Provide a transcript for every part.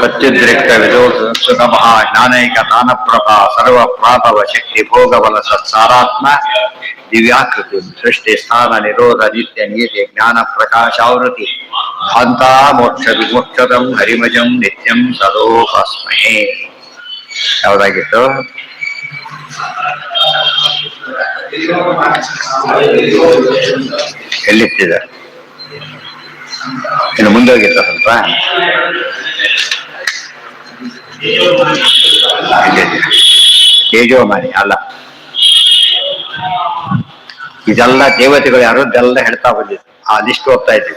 ಪ್ರತ್ಯುದ್ರಿಕ್ತ ವಿದೋಸುತಮಃ ಜ್ಞಾನೈಕ ದಾನಪ್ರಭಾ ಸರ್ವ ಪ್ರಾಭವ ಶಕ್ತಿ ಭೋಗಬಲ ಸತ್ಸಾರಾತ್ಮ ದಿವ್ಯಾಕೃತಿ ಸೃಷ್ಟಿ ಸ್ಥಾನ ನಿರೋಧ ನಿತ್ಯ ನೀತಿ ಜ್ಞಾನ ಪ್ರಕಾಶಾವೃತಿ ಭಾಂತಾ ಮೋಕ್ಷ ವಿಮೋಕ್ಷದಂ ಹರಿಮಜಂ ನಿತ್ಯಂ ಸದೋಪಾಸ್ಮಹೇ. ಯಾವ್ದಾಗಿತ್ತು? ಎಲ್ಲಿತ್ತಿದೆ? ಇನ್ನು ಮುಂದೆ ಹೋಗಿತ್ತ ಸ್ವಲ್ಪ ತೇಜೋಮಾನಿ ಅಲ್ಲ, ಇದೆಲ್ಲ ದೇವತೆಗಳು ಯಾರು ಇದೆಲ್ಲ ಹೇಳ್ತಾ ಬಂದಿದ್ರು. ಆ ಲಿಸ್ಟ್ ಹೋಗ್ತಾ ಇದ್ವಿ,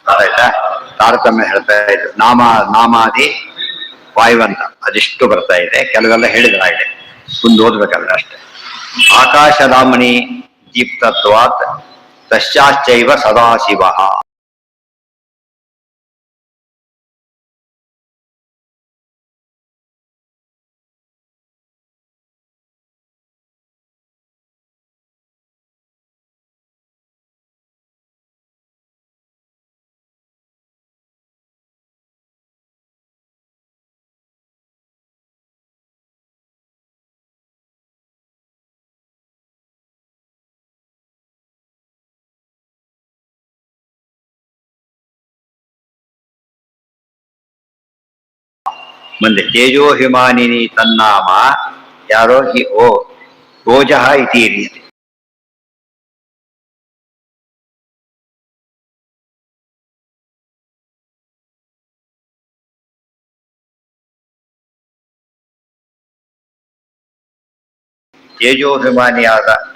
ಆಯ್ತಾ? ತಾರತಮ್ಯ ಹೇಳ್ತಾ ಇದ್ರು. ನಾಮಾದಿ ವಾಯುವಂತ ಅದಿಷ್ಟು ಬರ್ತಾ ಇದೆ. ಕೆಲವೆಲ್ಲ ಹೇಳಿದ್ರಾಗಲೇ, ಮುಂದೆ ಓದ್ಬೇಕಲ್ಲ ಅಷ್ಟೇ. ಆಕಾಶದಾಮಣಿ ದೀಪ್ತತ್ವಾತ್ ತಶ್ಚಾಶ್ಚೈವ ಸದಾಶಿವ. ಮುಂದೆ ತೇಜೋಹಿಮಾನಿನಿ ತನ್ನಾಮ ಯಾರೋ ಹಿ ಓಜಃ ಇತಿ ರೀತಿ.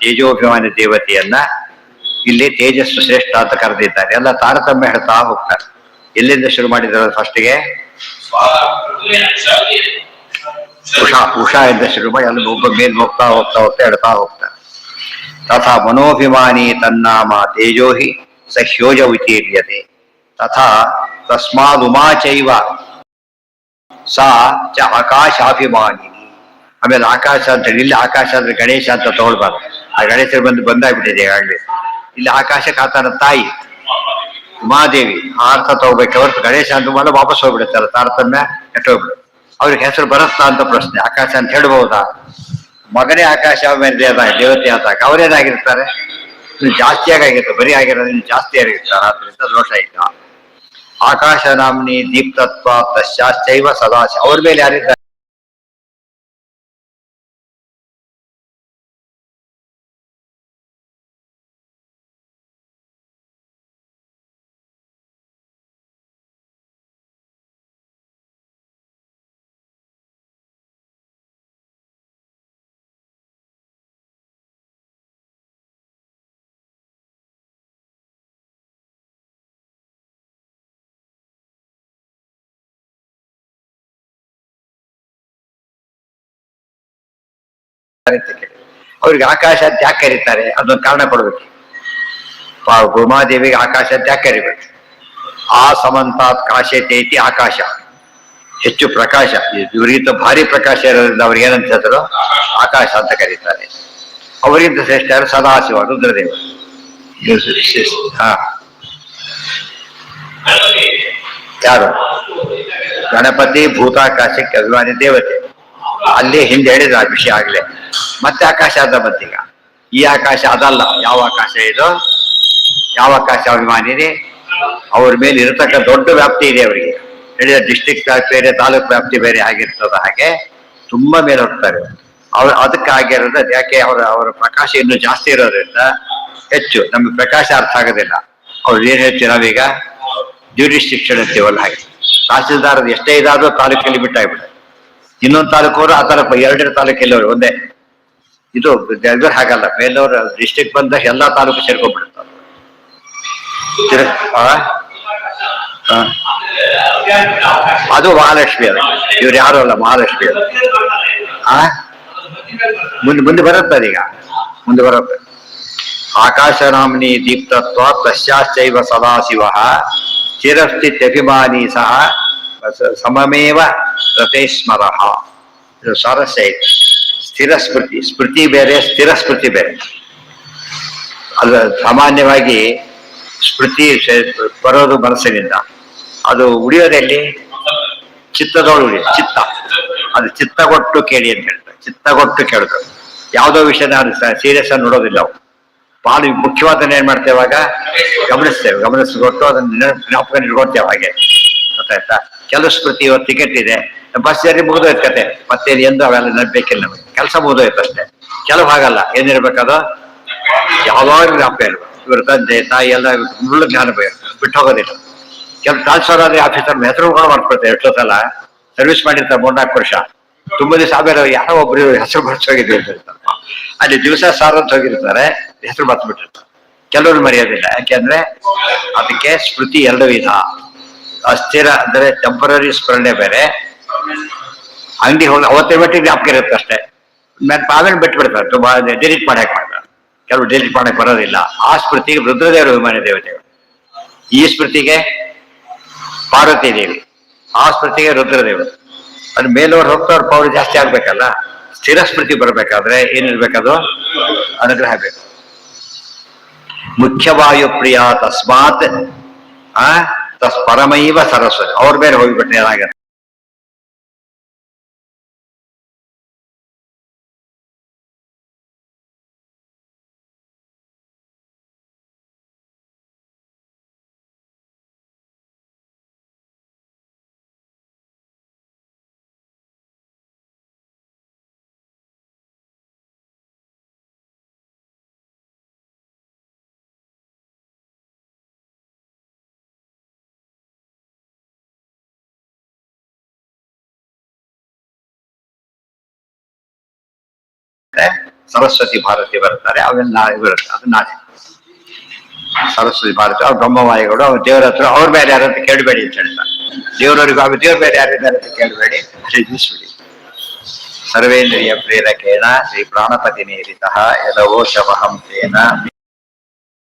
ತೇಜೋಭಿಮಾನಿ ದೇವತೆಯನ್ನ ಇಲ್ಲಿ ತೇಜಸ್ಸು ಶ್ರೇಷ್ಠ ಅಂತ ಕರೆದಿದ್ದಾರೆ. ಎಲ್ಲ ತಾರತಮ್ಯ ಹೇಳ್ತಾ ಹೋಗ್ತಾರೆ. ಎಲ್ಲಿಂದ ಶುರು ಮಾಡಿದ್ದಾರೆ? ಫಸ್ಟ್ಗೆ ಉಷಾ ಇಂದ ಶುರು ಮಾಡಿ ಅಲ್ಲಿ ಒಬ್ಬ ಮೇಲ್ ಹೋಗ್ತಾ ಹೇಳ್ತಾ ಹೋಗ್ತಾರೆ. ತಥಾ ಮನೋಭಿಮಾನಿ ತನ್ನಾಮ ತೇಜೋಹಿ ಸಹ್ಯೋಜ ವಿತೀರ್ಯತೆ ತಥಾ ತಸ್ಮಾದುಮಾಚೈವ ಸಾ ಚ ಆಕಾಶಾಭಿಮಾನಿ. ಆಮೇಲೆ ಆಕಾಶ ಅಂತ ಹೇಳಿ, ಇಲ್ಲಿ ಆಕಾಶ ಅಂದ್ರೆ ಗಣೇಶ ಅಂತ ತಗೊಳ್ಬಾರ್ದು. ಆ ಗಣೇಶ ಬಂದಾಗ್ಬಿಟ್ಟಿದೆ ಈಗಾಗಲೇ. ಇಲ್ಲಿ ಆಕಾಶ ಕಾತನ ತಾಯಿ ಉಮಾದೇವಿ ಆ ಅರ್ಥ ತಗೋಬೇಕು ಹೊರತು ಗಣೇಶ ಅಂತ ಮಾಡಿ ವಾಪಸ್ ಹೋಗ್ಬಿಡುತ್ತಲ್ಲ, ತಾರತಮ್ಯ ಕೆಟ್ಟೋಗ್ಬಿಡುತ್ತೆ. ಅವ್ರಿಗೆ ಹೆಸರು ಬರುತ್ತಾ ಅಂತ ಪ್ರಶ್ನೆ. ಆಕಾಶ ಅಂತ ಹೇಳ್ಬಹುದಾ? ಮಗನೇ ಆಕಾಶ ಮೇಲೆ ದೇವತೆ ಆದಾಗ ಅವರೇನಾಗಿರ್ತಾರೆ? ಇನ್ನು ಜಾಸ್ತಿಯಾಗಿ ಆಗಿರ್ತಾರೆ. ಬರೀ ಆಗಿರೋದು ಇನ್ನು ಜಾಸ್ತಿ ಆಗಿರ್ತಾರೆ. ಆದ್ರಿಂದ ದೋಷ ಇಲ್ಲ. ಆಕಾಶ ನಾಮ್ನಿ ದೀಪ್ತತ್ವ ತಶ್ಚಾಶ್ಚೈವ ಸದಾಶ. ಅವ್ರ ಮೇಲೆ ಯಾರಿದ್ದಾರೆ? ಅವ್ರಿಗೆ ಆಕಾಶ ಅಂತ ಯಾಕೆ ಕರೀತಾರೆ? ಅದೊಂದು ಕಾರಣ ಕೊಡ್ಬೇಕು. ಉಮಾದೇವಿಗೆ ಆಕಾಶ ಅಂತ ಯಾಕೆ ಕರಿಬೇಕು? ಆ ಸಮಂತಾತ್ ಕಾಶತೇತಿ ಆಕಾಶ, ಹೆಚ್ಚು ಪ್ರಕಾಶ, ಇವರಿಗಿಂತ ಭಾರಿ ಪ್ರಕಾಶ ಇರೋದ್ರಿಂದ ಅವ್ರಿಗೆ ಏನಂತ ಹೇಳಿದ್ರು? ಆಕಾಶ ಅಂತ ಕರೀತಾರೆ. ಅವರಿಗಿಂತ ಶ್ರೇಷ್ಠ ಯಾರು? ಸದಾಶಿವ, ರುದ್ರದೇವ. ಯಾರು? ಗಣಪತಿ ಭೂತಾಕಾಶಕ್ಕೆ ಅಭಿಮಾನಿ ದೇವತೆ. ಅಲ್ಲೇ ಹಿಂದೆ ಹೇಳಿದ ಆ ವಿಷಯ ಆಗ್ಲೇ. ಮತ್ತೆ ಆಕಾಶ ಅಂತ ಬಂತೀಗ. ಈ ಆಕಾಶ ಅದಲ್ಲ. ಯಾವ ಆಕಾಶ ಇದು? ಯಾವ ಆಕಾಶ ಅಭಿಮಾನಿದೆ? ಅವ್ರ ಮೇಲೆ ಇರತಕ್ಕ ದೊಡ್ಡ ವ್ಯಾಪ್ತಿ ಇದೆ ಅವರಿಗೆ. ಹೇಳಿದ ಡಿಸ್ಟ್ರಿಕ್ಟ್ ವ್ಯಾಪ್ತಿ ಬೇರೆ, ತಾಲೂಕ್ ವ್ಯಾಪ್ತಿ ಬೇರೆ ಆಗಿರ್ತದ. ಹಾಗೆ ತುಂಬಾ ಮೇಲೆ ಹೋಗ್ತಾರೆ ಅವ್ರು. ಅದಕ್ಕೆ ಆಗಿರೋದು ಯಾಕೆ? ಅವರ ಪ್ರಕಾಶ ಇನ್ನೂ ಜಾಸ್ತಿ ಇರೋದ್ರಿಂದ ಹೆಚ್ಚು ನಮ್ಗೆ ಪ್ರಕಾಶ ಅರ್ಥ ಆಗೋದಿಲ್ಲ. ಅವ್ರು ಏನ್ ಹೇಳ್ತೀವಿ ನಾವೀಗ? ಜ್ಯೂರಿಸ್ಡಿಕ್ಷನ್ ಅಂತೀವಲ್ಲ, ಹಾಗೆ ತಹಸೀಲ್ದಾರ್ ಎಷ್ಟೇ ಇದಾದ್ರೂ ತಾಲೂಕಲ್ಲಿ ಬಿಟ್ಟಾಗ್ಬಿಡುತ್ತೆ. ಇನ್ನೊಂದು ತಾಲೂಕವರು ಆ ತಾಲೂಕು, ಎರಡೆರಡು ತಾಲೂಕಲ್ಲಿ ಒಂದೇ. ಇದು ಹಾಗಲ್ಲ. ಮೇಲವರು ಡಿಸ್ಟ್ರಿಕ್ಟ್ ಬಂದಾಗ ಎಲ್ಲಾ ತಾಲೂಕು ಸೇರ್ಕೊಂಡ್ಬಿಡುತ್ತಾರೆ. ಅದು ಮಹಾಲಕ್ಷ್ಮಿ. ಅದು ಇವ್ರು ಯಾರು ಅಲ್ಲ, ಮಹಾಲಕ್ಷ್ಮಿ ಅದು. ಮುಂದೆ ಬರುತ್ತೆ ಅದೀಗ, ಮುಂದೆ ಬರುತ್ತೆ. ಆಕಾಶ ನಾಮ್ನಿ ದೀಪ್ತತ್ವ ತಶ್ಚಾಶ್ಚೈವ ಸದಾಶಿವ ಚಿರಸ್ಥಿತ್ಯಭಿಮಾನಿ ಸಹ ಸಮಮೇವ ರತೇಶ್ಮರ. ಇದು ಸ್ವಾರಸ್ಯ ಇದೆ. ಸ್ಥಿರ ಸ್ಮೃತಿ, ಸ್ಮೃತಿ ಬೇರೆ, ಸ್ಥಿರ ಸ್ಮೃತಿ ಬೇರೆ. ಅದು ಸಾಮಾನ್ಯವಾಗಿ ಸ್ಮೃತಿ ಬರೋದು ಮನಸ್ಸಿನಿಂದ, ಅದು ಉಳಿಯೋದೆಲ್ಲಿ? ಚಿತ್ತದೊಳು ಉಳಿಯೋದು. ಚಿತ್ತ ಅದು ಚಿತ್ತಗೊಟ್ಟು ಕೇಳಿ ಅಂತ ಹೇಳ್ತಾರೆ. ಚಿತ್ತಗೊಟ್ಟು ಕೇಳಿದ್ರು ಯಾವುದೋ ವಿಷಯನ ಅದು ಸೀರಿಯಸ್ ಆಗಿ ನೋಡೋದಿಲ್ಲ ನಾವು. ಭಾಳ ಮುಖ್ಯವಾದನ್ನ ಏನ್ ಮಾಡ್ತೇವೆ ಅವಾಗ ಗಮನಿಸ್ಕೊಟ್ಟು ಅದನ್ನ ಜ್ಞಾಪಕ ಇಟ್ಕೊಳ್ತೇವೆ ಹಾಗೆ. ಗೊತ್ತಾಯ್ತಾ? ಕೆಲವು ಸ್ಮೃತಿ ಇವತ್ತು ಟಿಕೆಟ್ ಇದೆ, ಬಸ್ ಜರ್ನಿ ಮುಗಿದೋಯ್ತು ಕತೆ, ಮತ್ತೆ ಎಂದು ಅವೆಲ್ಲ ನೆನಪೇಕಿಲ್ಲ ನಮಗೆ, ಕೆಲಸ ಮುಗಿದೋಯ್ತು ಅಷ್ಟೇ. ಕೆಲವು ಹಾಗಲ್ಲ, ಏನಿರ್ಬೇಕದು ಯಾವಾಗಲೂ ಜ್ಞಾಪಕ ಇರ್ಬೇಕು. ಇವ್ರ ತಂದೆ ತಾಯಿ ಎಲ್ಲ ಮುಳ್ಳು ಜ್ಞಾನ ಬಿಟ್ಟು ಹೋಗೋದಿಲ್ಲ. ಕೆಲವು ಟ್ರಾನ್ಸ್ಫರ್ ಆದ್ರೆ ಆಫೀಸರ್ ಹೆಸರುಗಳು ಮಾಡ್ಕೊಳ್ತಾರೆ. ಎಷ್ಟೋ ಸಲ ಸರ್ವಿಸ್ ಮಾಡಿರ್ತಾರೆ 3-4 ವರ್ಷ, ತುಂಬಾ ದಿವಸ ಆಮೇಲೆ ಯಾರೋ ಒಬ್ರು ಹೆಸರು ಬರ್ಸೋಗಿದ್ದೀವಿ ಅಂತ ಹೇಳ್ತಾರೆ. ಅಲ್ಲಿ ದಿವಸ ಸಾರಂತ ಹೋಗಿರ್ತಾರೆ, ಹೆಸರು ಬರ್ಸ್ಬಿಟ್ಟಿರ್ತಾರೆ. ಕೆಲವರು ಮರೆಯೋದಿಲ್ಲ. ಯಾಕೆಂದ್ರೆ ಅದಕ್ಕೆ ಸ್ಮೃತಿ 2 ವಿಧ. ಅಸ್ಥಿರ ಅಂದ್ರೆ ಟೆಂಪರರಿ ಸ್ಮರಣೆ ಬೇರೆ, ಅಂಗಡಿ ಹೋಗಿ ಅವತ್ತೇ ಮಟ್ಟಿಗೆ ಜ್ಞಾಪಕ ಇರುತ್ತೆ ಅಷ್ಟೇ, ಆಮೇಲೆ ಬಿಟ್ಬಿಡ್ತಾರೆ. ತುಂಬಾ ಡಿಲೀಟ್ ಮಾಡಕ್ ಮಾಡ್ತಾರೆ. ಕೆಲವು ಡಿಲೀಟ್ ಮಾಡಕ್ ಬರೋದಿಲ್ಲ. ಆ ಸ್ಮೃತಿಗೆ ರುದ್ರದೇವರು ಅಭಿಮಾನಿ ದೇವತೆಗಳು, ಈ ಸ್ಮೃತಿಗೆ ಪಾರ್ವತಿ ದೇವಿ, ಆ ಸ್ಮೃತಿಗೆ ರುದ್ರದೇವರು. ಅದು ಮೇಲವ್ರು ಹೋಗ್ತವ್ರ ಪೌರು ಜಾಸ್ತಿ ಆಗ್ಬೇಕಲ್ಲ. ಸ್ಥಿರ ಸ್ಮೃತಿ ಬರ್ಬೇಕಾದ್ರೆ ಏನಿರ್ಬೇಕದು? ಅನುಗ್ರಹ ಬೇಕು. ಮುಖ್ಯವಾಯು ಪ್ರಿಯ ತಸ್ಮಾತ್ ಪರಮೈವ ಸರಸ್ವತಿ. ಅವ್ರ ಮೇಲೆ ಹೋಗ್ಬಿಟ್ರೆ ಏನಾಗತ್ತೆ? ಸರಸ್ವತಿ ಭಾರತಿ ಬರ್ತಾರೆ, ಅವೆಲ್ಲ ಬರುತ್ತೆ. ಅದು ನಾಳೆ ಸರಸ್ವತಿ ಭಾರತಿ. ಅವ್ರು ಬ್ರಹ್ಮವಾಯುಗಳು, ಅವ್ರ ದೇವರ ಹತ್ರ ಅವ್ರ ಮೇಲೆ ಯಾರಂತ ಕೇಳಬೇಡಿ ಅಂತ ಹೇಳ್ತಾರೆ. ದೇವರವ್ರಿಗೂ ಅವ್ರ ದೇವ್ರ ಮೇಲೆ ಯಾರಿದ್ದಾರೆ ಅಂತ ಕೇಳಬೇಡಿ, ನಿಲ್ಲಿಸ್ಬಿಡಿ. ಸರ್ವೇಂದ್ರಿಯ ಪ್ರೇರಕೇಣ ಶ್ರೀ ಪ್ರಾಣಪತಿ ನೇರಿತಃ ಯದವೋ ಶವಹಂಸೇನ